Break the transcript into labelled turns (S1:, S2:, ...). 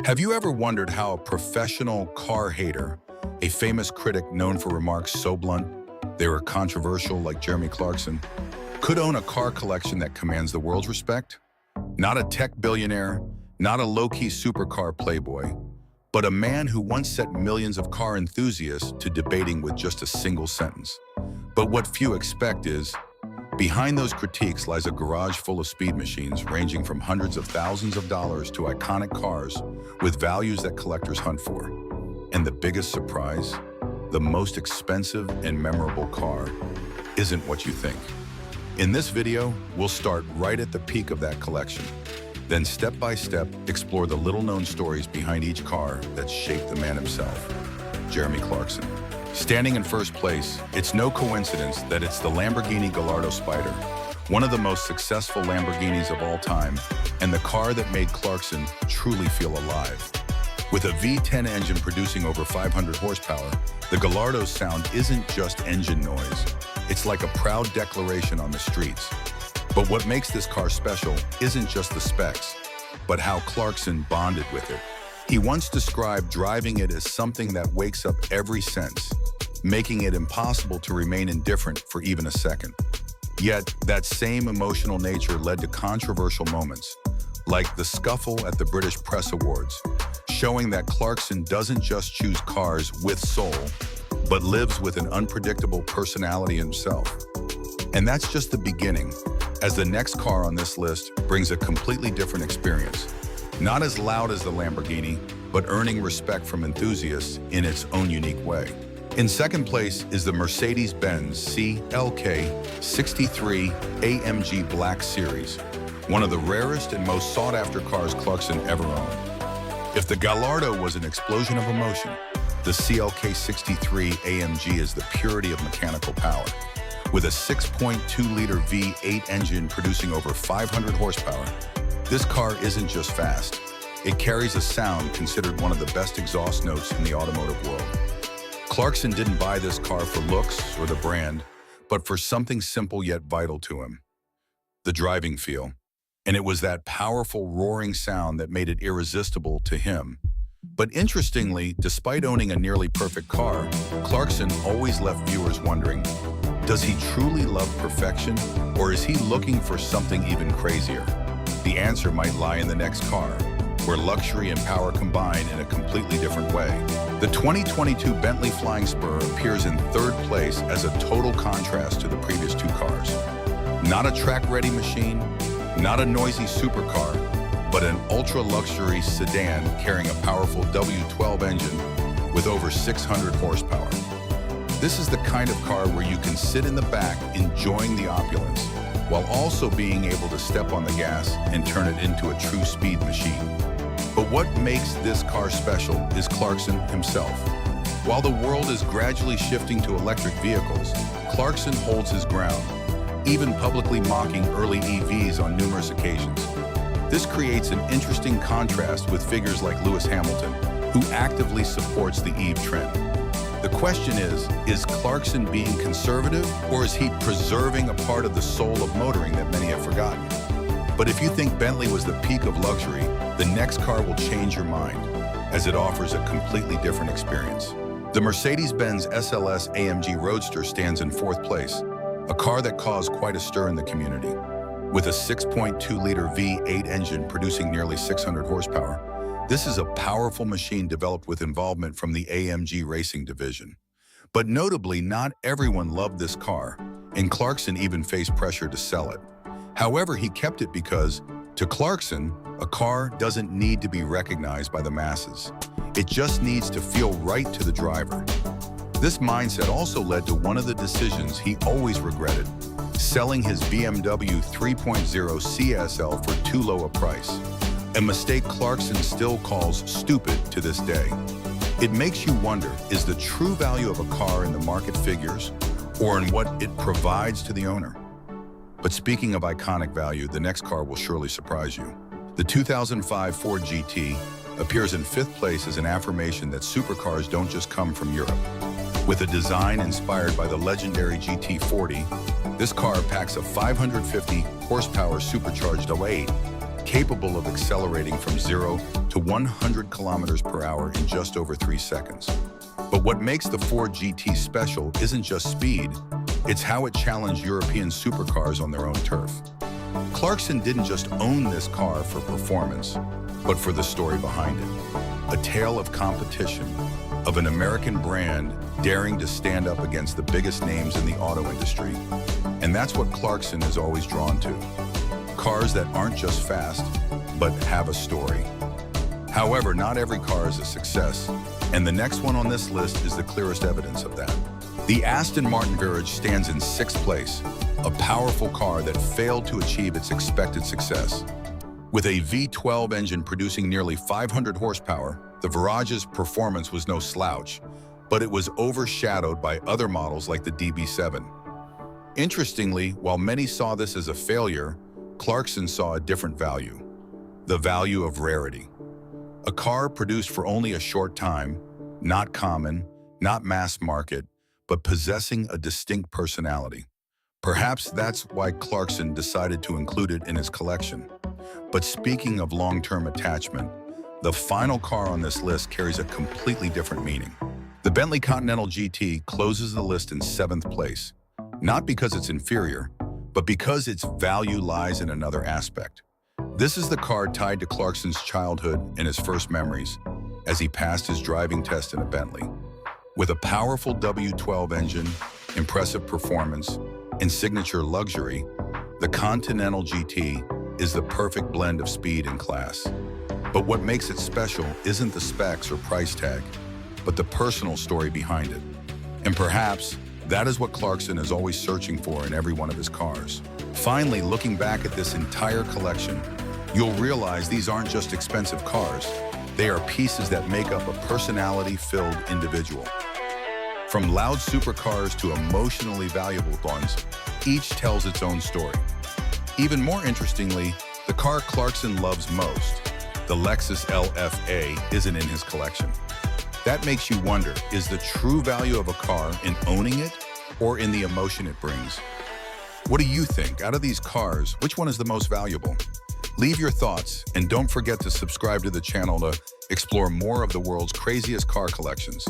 S1: Have you ever wondered how a professional car hater, a famous critic known for remarks so blunt they were controversial like Jeremy Clarkson, could own a car collection that commands the world's respect? Not a tech billionaire, not a low-key supercar playboy, but a man who once set millions of car enthusiasts to debating with just a single sentence. But what few expect is, behind those critiques lies a garage full of speed machines ranging from hundreds of thousands of dollars to iconic cars with values that collectors hunt for. And the biggest surprise, the most expensive and memorable car isn't what you think. In this video, we'll start right at the peak of that collection. Then step by step, explore the little-known stories behind each car that shaped the man himself, Jeremy Clarkson. Standing in first place, it's no coincidence that it's the Lamborghini Gallardo Spider, one of the most successful Lamborghinis of all time, and the car that made Clarkson truly feel alive. With a V10 engine producing over 500 horsepower, the Gallardo's sound isn't just engine noise. It's like a proud declaration on the streets. But what makes this car special isn't just the specs, but how Clarkson bonded with it. He once described driving it as something that wakes up every sense, making it impossible to remain indifferent for even a second. Yet, that same emotional nature led to controversial moments, like the scuffle at the British Press Awards, showing that Clarkson doesn't just choose cars with soul, but lives with an unpredictable personality himself. And that's just the beginning, as the next car on this list brings a completely different experience. Not as loud as the Lamborghini, but earning respect from enthusiasts in its own unique way. In second place is the Mercedes-Benz CLK63 AMG Black Series, one of the rarest and most sought-after cars Clarkson ever owned. If the Gallardo was an explosion of emotion, the CLK63 AMG is the purity of mechanical power. With a 6.2-liter V8 engine producing over 500 horsepower, this car isn't just fast. It carries a sound considered one of the best exhaust notes in the automotive world. Clarkson didn't buy this car for looks or the brand, but for something simple yet vital to him: the driving feel. And it was that powerful roaring sound that made it irresistible to him. But interestingly, despite owning a nearly perfect car, Clarkson always left viewers wondering, does he truly love perfection, or is he looking for something even crazier? The answer might lie in the next car, where luxury and power combine in a completely different way. The 2022 Bentley Flying Spur appears in third place as a total contrast to the previous two cars. Not a track-ready machine, not a noisy supercar, but an ultra-luxury sedan carrying a powerful W12 engine with over 600 horsepower. This is the kind of car where you can sit in the back enjoying the opulence, while also being able to step on the gas and turn it into a true speed machine. But what makes this car special is Clarkson himself. While the world is gradually shifting to electric vehicles, Clarkson holds his ground, even publicly mocking early EVs on numerous occasions. This creates an interesting contrast with figures like Lewis Hamilton, who actively supports the EV trend. The question is Clarkson being conservative, or is he preserving a part of the soul of motoring that many have forgotten? But if you think Bentley was the peak of luxury, the next car will change your mind, as it offers a completely different experience. The Mercedes-Benz SLS AMG Roadster stands in fourth place, a car that caused quite a stir in the community. With a 6.2-liter V8 engine producing nearly 600 horsepower, this is a powerful machine developed with involvement from the AMG racing division. But notably, not everyone loved this car, and Clarkson even faced pressure to sell it. However, he kept it because, to Clarkson, a car doesn't need to be recognized by the masses. It just needs to feel right to the driver. This mindset also led to one of the decisions he always regretted: selling his BMW 3.0 CSL for too low a price. A mistake Clarkson still calls stupid to this day. It makes you wonder, is the true value of a car in the market figures, or in what it provides to the owner? But speaking of iconic value, the next car will surely surprise you. The 2005 Ford GT appears in fifth place as an affirmation that supercars don't just come from Europe. With a design inspired by the legendary GT40, this car packs a 550 horsepower supercharged V8 capable of accelerating from 0 to 100 kilometers per hour in just over 3 seconds. But what makes the Ford GT special isn't just speed, it's how it challenged European supercars on their own turf. Clarkson didn't just own this car for performance, but for the story behind it. A tale of competition, of an American brand daring to stand up against the biggest names in the auto industry. And that's what Clarkson is always drawn to. Cars that aren't just fast, but have a story. However, not every car is a success, and the next one on this list is the clearest evidence of that. The Aston Martin Virage stands in 6th place, a powerful car that failed to achieve its expected success. With a V12 engine producing nearly 500 horsepower, the Virage's performance was no slouch, but it was overshadowed by other models like the DB7. Interestingly, while many saw this as a failure, Clarkson saw a different value: the value of rarity. A car produced for only a short time, not common, not mass market, but possessing a distinct personality. Perhaps that's why Clarkson decided to include it in his collection. But speaking of long-term attachment, the final car on this list carries a completely different meaning. The Bentley Continental GT closes the list in 7th place, not because it's inferior, but because its value lies in another aspect. This is the car tied to Clarkson's childhood and his first memories as he passed his driving test in a Bentley. With a powerful W12 engine, impressive performance, and signature luxury, the Continental GT is the perfect blend of speed and class. But what makes it special isn't the specs or price tag, but the personal story behind it. And perhaps that is what Clarkson is always searching for in every one of his cars. Finally, looking back at this entire collection, you'll realize these aren't just expensive cars. They are pieces that make up a personality-filled individual. From loud supercars to emotionally valuable ones, each tells its own story. Even more interestingly, the car Clarkson loves most, the Lexus LFA, isn't in his collection. That makes you wonder, is the true value of a car in owning it or in the emotion it brings? What do you think? Out of these cars, which one is the most valuable? Leave your thoughts, and don't forget to subscribe to the channel to explore more of the world's craziest car collections.